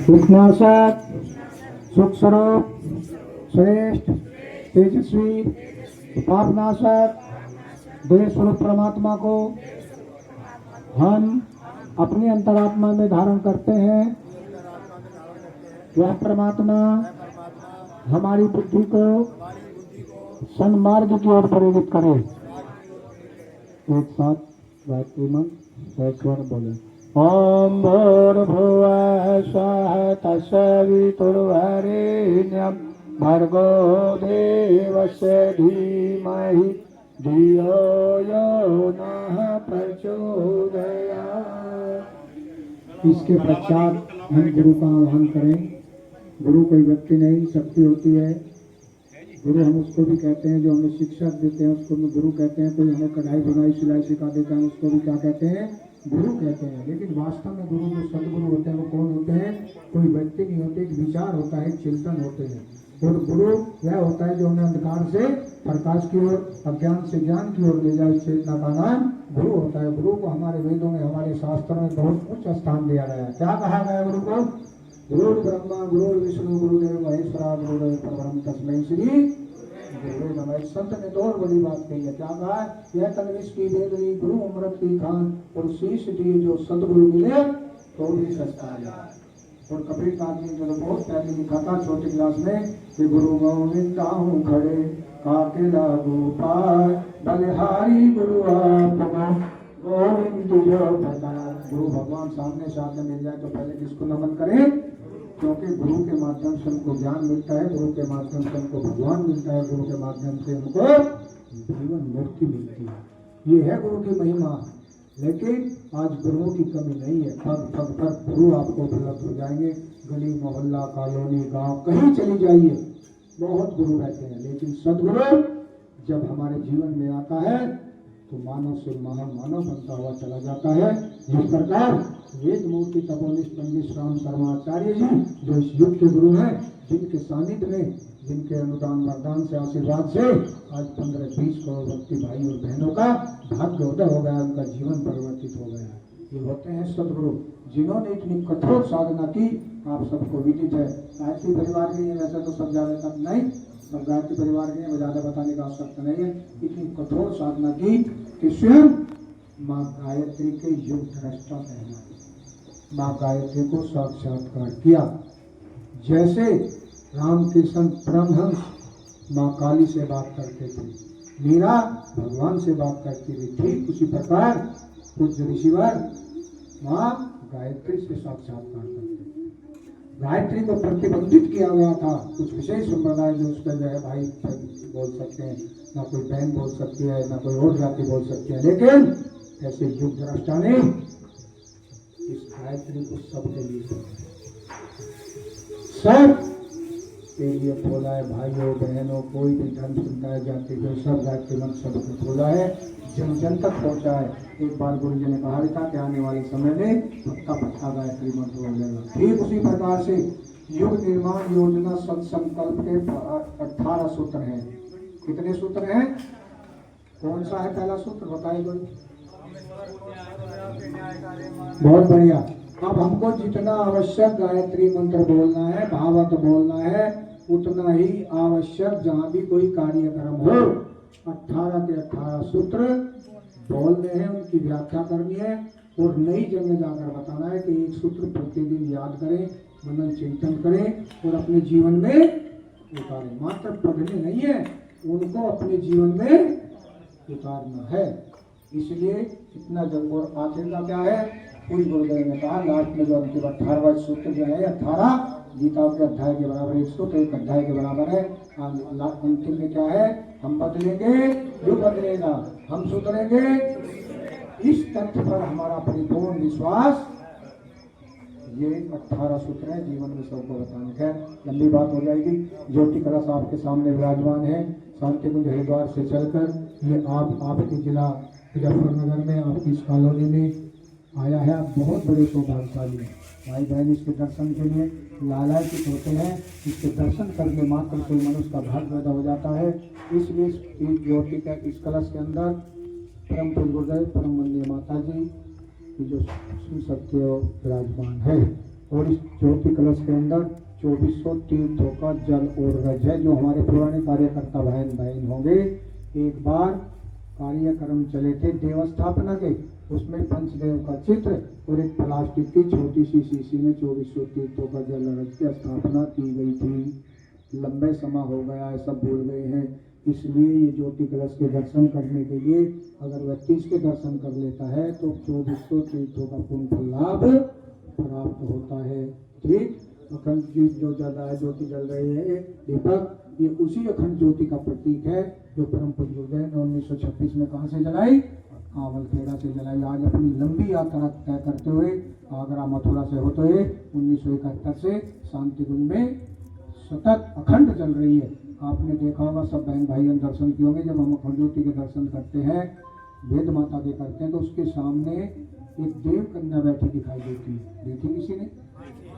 उपनाशक सुख स्वरूप श्रेष्ठ तेजस्वी पापनाशक देह स्वरूप परमात्मा को हम अपनी अंतरात्मा में धारण करते हैं। वह परमात्मा हमारी बुद्धि को सन्मार्ग की ओर प्रेरित करे। एक साथ गायत्री मंत्र स्वर बोले। ओम भूर्भुवः स्वः तत्सवितुर्वरेण्यं भर्गो देवस्य धीमहि धियो यो नः प्रचोदयात्। इसके पश्चात हम गुरु का आह्वान करें। गुरु कोई व्यक्ति नहीं, शक्ति होती है। गुरु हम उसको भी कहते हैं जो हमें शिक्षा देते हैं, उसको हम गुरु कहते हैं। कोई हमें कढ़ाई बुनाई सिलाई सिखा देता है, उसको भी क्या कहते हैं? गुरु कहते हैं। लेकिन वास्तव में गुरु जो सदगुरु होते हैं वो कौन होते हैं? कोई व्यक्ति नहीं होते, एक विचार होता है, चिंतन होते हैं। और गुरु वह होता है जो हमें अंधकार से प्रकाश की ओर, अज्ञान से ज्ञान की ओर ले जाए। इस चेतना का नाम गुरु होता है। गुरु को हमारे वेदों में, हमारे शास्त्रों में बहुत उच्च स्थान दिया गया है। क्या कहा गया गुरु को? गुरु ब्रह्मा गुरु विष्णु गुरुदेव महेश्वरा गुरुदेव परब्रह्म तस्मै श्री गुरुवे नमः। संत ने तो और बड़ी बात कही है। क्या कहा? यह तनविश की वेदनी गुरु अमृत की खान, और शीश दिए जो सदगुरु मिले तो भी सस्ता है। और कबीर साहब ने जो बहुत पहले लिखा था छोटी क्लास में कि गुरु गोविंद हूँ खड़े काके लागू पार बलिहारी गुरु आप गोविंद जो बता। गुरु भगवान सामने साथ में मिल जाए तो पहले किसको नमन करें? क्योंकि गुरु के माध्यम से हमको ज्ञान मिलता है, गुरु के माध्यम से हमको भगवान मिलता है, गुरु के माध्यम से हमको जीवन मुक्ति मिलती है। ये है गुरु की महिमा। लेकिन आज गुरुओं की कमी नहीं है। पग पग पर गुरु आपको उपलब्ध हो जाएंगे। गली मोहल्ला कॉलोनी गांव कहीं चली जाइए, बहुत गुरु रहते हैं। लेकिन सदगुरु जब हमारे जीवन में आता है तो मानव से महामानव बनता हुआ चला जाता है। जिस प्रकार वेद मूर्ति तपोनिष्ठ पंडित राम शर्माचार्य जी जो इस युग के गुरु हैं, जिनके सानिध्य में, जिनके अनुदान वरदान से, आशीर्वाद से आज 15-20 करोड़ भक्ति भाई और बहनों का भाग्योदय हो गया, उनका जीवन परिवर्तित हो गया। ये होते हैं सदगुरु, जिन्होंने इतनी कठोर साधना की। आप सबको विदित है। गायत्री परिवार के लिए वैसे तो सब ज्यादा नहीं, सब गायत्री परिवार के लिए ज्यादा बताने का आवश्यकता नहीं है। इतनी कठोर साधना की कि स्वयं माँ गायत्री के युग दृष्टा कहना, माँ गायत्री को साक्षात्कार किया। जैसे रामकृष्ण परमहंस माँ काली से बात करते थे, मीरा भगवान से बात करती थी, ठीक उसी प्रकार पूज्य ऋषिवर माँ गायत्री से साक्षात्कार करते थे। गायत्री को प्रतिबंधित किया गया था। कुछ विशेष संप्रदाय जो उसका जो है भाई बोल सकते हैं, ना कोई बहन बोल सकती है, ना कोई और जाति बोल सकती है। लेकिन ऐसे युग दृष्टा ने इस गायत्री को सबके लिए सब के लिए खोला है। भाइयों बहनों, कोई भी धर्म सुनता है, जाति को, सब गायत्री मंत्र सबको खोला है, जन जन तक पहुंचा है। एक बार गुरु जी ने कहा था कि आने वाले समय में पत्ता पत्ता गायत्री मंत्र हो जाएगा। ठीक उसी प्रकार से युग निर्माण योजना संकल्प के 18 सूत्र हैं। कितने सूत्र हैं? कौन सा है पहला सूत्र बताइए कोई? बहुत बढ़िया। अब हमको जितना आवश्यक गायत्री मंत्र बोलना है, भावत बोलना है, उतना ही आवश्यक जहाँ भी कोई कार्यक्रम हो 18 के 18 सूत्र बोलने हैं, उनकी व्याख्या करनी है और नई जगह जाकर बताना है कि एक सूत्र प्रतिदिन याद करें, मनन चिंतन करें और अपने जीवन में उतारें। मात्र पढ़ने नहीं है, उनको अपने जीवन में उतारना है। इसलिए इतना जब। और आखिर का क्या है? पूरी गुरुदेव ने कहा लास्ट में जो अंतिम 18वां सूत्र जो है, 18 गीता के अध्याय के बराबर, 101 अध्याय के बराबर है। अंतिम में क्या है? हम बदलेंगे, युग बदलेगा, हम सुधरेंगे। इस तथ्य पर हमारा परिपूर्ण विश्वास। ये 18 सूत्र है, जीवन में सबको बताने का। लंबी बात हो जाएगी। ज्योति कलश आपके सामने विराजमान है। शांति कुंज हरिद्वार से चलकर ये आपके जिला मुजफ्फरनगर में, आपकी इस कॉलोनी में आया है। आप बहुत बड़े सौभाग्यशाली हैं। भाई बहन इसके दर्शन के लिए लालायित होते हैं। इसके दर्शन करके मात्र कोई मनुष्य का भाग्य पैदा हो जाता है। इसलिए इस ज्योति का, इस कलश के अंदर परम गुरुदेव परम वंदनीय माता जी की जो सुन सकते हो विराजमान है। और इस ज्योति कलश के अंदर 2400 तीर्थों का जल और रज है, जो हमारे पुराने कार्यकर्ता बहन होंगे। एक बार कार्यक्रम चले थे देवस्थापना के, उसमें पंचदेव का चित्र और एक प्लास्टिक की छोटी सी शीशी में 2400 तीर्थों का जल रज की स्थापना की गई थी। लंबे समय हो गया है, सब भूल गए हैं। इसलिए ये ज्योति कलश के दर्शन करने के लिए अगर व्यक्ति इसके दर्शन कर लेता है तो 2400 तीर्थों का पुण्य लाभ प्राप्त होता है। ठीक, अखंड दीप जो जल रहा है, ज्योति जल रही है दीपक, ये उसी अखंड ज्योति का प्रतीक है जो परम पूज्य गुरुदेव ने 1926 में कहाँ से जलाई? कावलखेड़ा से जलाई। आज अपनी लंबी यात्रा तय करते हुए आगरा मथुरा से होते हुए 1971 से शांति कुंज में सतत अखंड चल रही है। आपने देखा होगा, सब बहन भाइयों ने दर्शन किए होंगे। जब हम अखंड ज्योति के दर्शन करते हैं, वेद माता के करते हैं, तो उसके सामने एक देव कन्या बैठी दिखाई देती है। देखी किसी ने?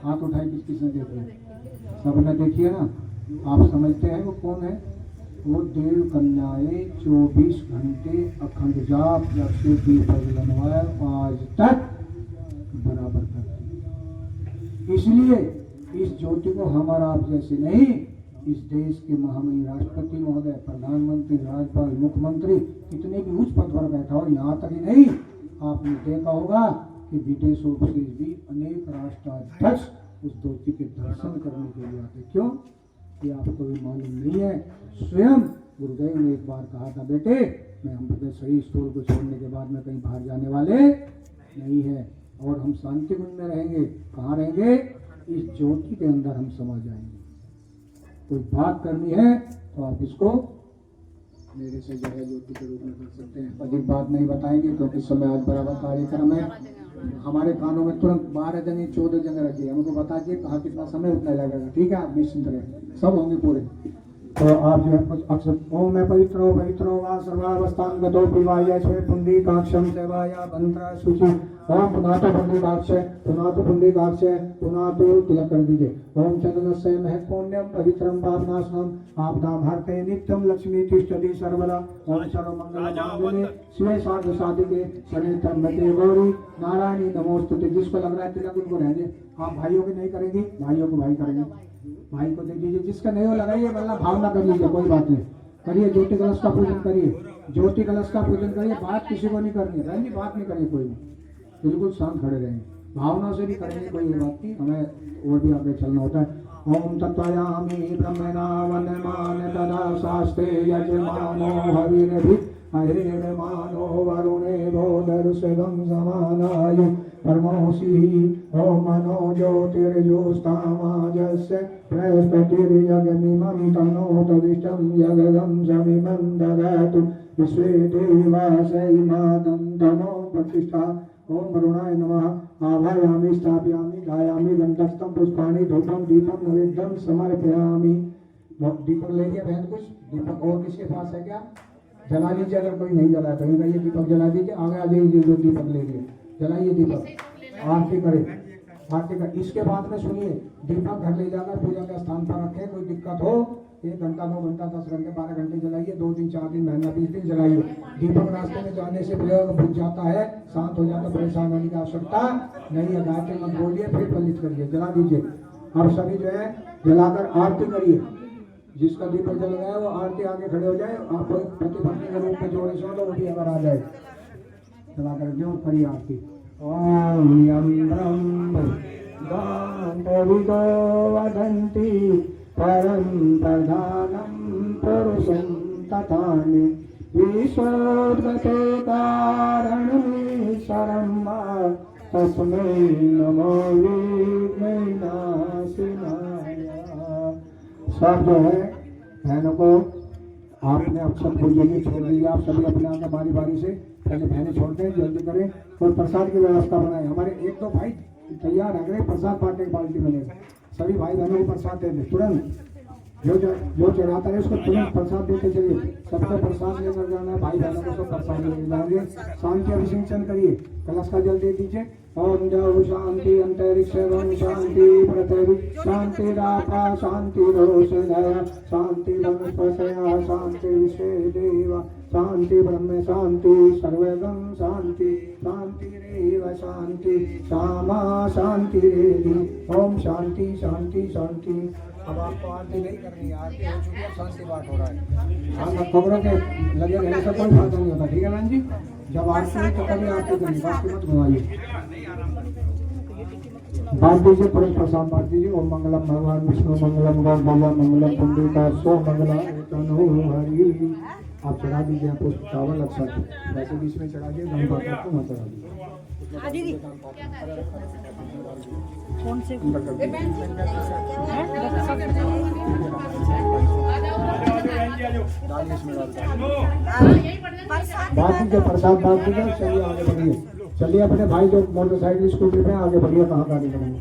हाथ उठाई, किसने देखी? सबने देखी है ना। आप समझते हैं वो कौन है? वो देव कन्याएं 24 घंटे अखंड जाप जब से दीप जलवाया आज तक बराबर करती। इसलिए इस ज्योति को हमारा आप जैसे नहीं, इस देश के महामहिम राष्ट्रपति महोदय, प्रधानमंत्री, राज्यपाल, मुख्यमंत्री, कितने भी उच्च पद पर बैठा हो, यहाँ तक ही नहीं, आपने देखा होगा कि विदेशों से भी अनेक राष्ट्राध्यक्ष उस ज्योति के दर्शन करने के लिए आते। क्यों? ये आपको भी मालूम नहीं है। स्वयं गुरुदेव ने एक बार कहा था, बेटे मैं हम अपने सही स्टोल को छोड़ने के बाद में कहीं बाहर जाने वाले नहीं है, और हम शांति कुंज में रहेंगे। कहाँ रहेंगे? इस ज्योति के अंदर हम समा जाएंगे। कोई बात करनी है तो आप इसको मेरे से जो है ज्योति के रूप में कर सकते हैं। अधिक बात नहीं बताएंगे क्योंकि समय आज बराबर कार्यक्रम है। हमारे कानों में तुरंत 12 जगह 14 जगह रखिए, हमको बता दिए कहा कितना समय उतना लगेगा। ठीक है, आप निश्चिंत रहें, सब होंगे पूरे। तो आप जो है कुछ अक्षर ओम में पवित्रो वा सर्वावस्थान गतो पिवाय स्वे पुंडरीकाक्षं सेवाया मंत्र सूचि ओम पुनातो पुंडरीकाक्ष पुनातो तिलक कर दीजिए। ओम चंदनस्य महत्पुण्यम पवित्रम पापनाशनम आपदाम हरते नित्यम लक्ष्मी तिष्ठति सर्वदा। ओम सर्वमंगलमांगल्ये शिवे सार्ध साधिके शरण्ये त्र्यंबके गौरी नारायणी नमोस्तुते। जिसको लग रहा है तिलक उनको रहने, आप भाइयों की नहीं करेंगी, भाइयों को भाई करेंगे, भाई को दे दीजिए। जिसका नहीं हो लगाइए, वरना भावना कर लीजिए, कोई बात नहीं। करिए, ज्योति कलश का पूजन करिए, ज्योति कलश का पूजन करिए। बात किसी को नहीं करनी है, बात नहीं करिए, कोई बिल्कुल शांत खड़े रहेंगे, भावना से भी करेंगे, कोई बात नहीं। हमें और भी आगे चलना होता है। ओम तत्वयामि ब्रह्मणा वन्दमान तदा शास्त्रे यजमानो हविर्भि हरिर्मानो वरुणे भोदर्शगं समानाय परमोषि ओम मनो ज्योतिर्योस्तामाजस्य बृहस्पतिर्यगमिमं तन्नो तविष्टं यगं समिमं ददातु विश्वे देवासैमानं तमो प्रतिष्ठा। ओम वरुणाय नमः। आभायामि स्थापयामि धायामि गंधस्थं पुष्पाणि धूपं दीपं नैवेद्यं समर्पयामि। दीपक ले लिया बहन? कुछ दीपक और किसके पास है क्या? जला लीजिए, अगर कोई नहीं जला तो ये दीपक जला दीजिए। आगे आ जाइए, जो दीपक ले लिए जलाइए दीपक, आरती करें, आरती कर। इसके बाद में सुनिए, दीपक घर ले जाकर पूजा के स्थान पर रखें। कोई दिक्कत हो 1 घंटा 2 घंटा 10 घंटे 12 घंटे जलाइए, 2 दिन 4 दिन महीना 20 दिन जलाइए। दीपक रास्ते में जाने से प्रयोग बुझ जाता है, शांत हो जाता, परेशान होने की आवश्यकता नहीं है। गायत्री मंत्र बोलिए, फिर फलित करिए, जला दीजिए। अब सभी जो है जलाकर आरती करिए। जिसका दीपक जल गया वो आरती आगे खड़े हो जाए। आप प्रतिपत्ति के रूप में जोड़े सो तो वो भी अगर आ जाए, चला कर जो करिए आरती। ओम यम ब्रह्म गांधविदो वदन्ति परम प्रधानम पुरुषं तथानि विश्वोद्गते कारणमीश्वरं तस्मै नमो विघ्ननाशिनाय। सब जो है बहनों को आपने अक्षर पूजन छोड़ दिया। आप सभी अपने आगे बारी बारी से पहले बहनें छोड़ते हैं, जल्दी करें और प्रसाद की व्यवस्था बनाए। हमारे 1-2 भाई तैयार रख रहे, प्रसाद बांटने की बाल्टी बनेगा। सभी भाई बहनों को प्रसाद दे दें तुरंत। जो चढ़ाता है उसको तुरंत प्रसाद देते चलिए। सबको प्रसाद लेकर जाना है, भाई बहनों को सब प्रसाद लेकर जाएंगे। शांति अभिषेचन करिए, कलश का जल दे दीजिए। ओम जय शांति अंतरिक्ष शांति पृथिवी शांतिरापा शांतिरोषधय शांति वनस्पतयः शांति विश्वेदेव शांति ब्रह्म शांति सर्वगं शांति शांतिरेव शांति सामा शांतिरेधि ओम शांति शांति शांति। अब आपको आरती नहीं करनी है, आरती हो चुकी है, शांति पाठ हो रहा है। हाँ, खबरों के लगे रहने से कोई फायदा नहीं होता, ठीक है बहन जी। जब आरती हुई तो कभी आरती करनी, बाकी मत घुमाइए। बांध दीजिए, परम प्रसाद बांध दीजिए। ओम मंगलम भगवान विष्णु मंगलम गौड़ैया मंगलम पुंडरीका सो मंगला तनु हरि। आप चढ़ा दीजिए पुष्प चावल अक्षत, वैसे बीच में चढ़ा दिए, धन पात्र को मत चढ़ा दीजिए। कौन से बात दीजिए, प्रसाद बांट दीजिए। चलिए आगे बढ़िए, चलिए अपने भाई जो मोटरसाइकिल स्कूटी पे आगे बढ़िए, कहाँ गाड़ी करेंगे।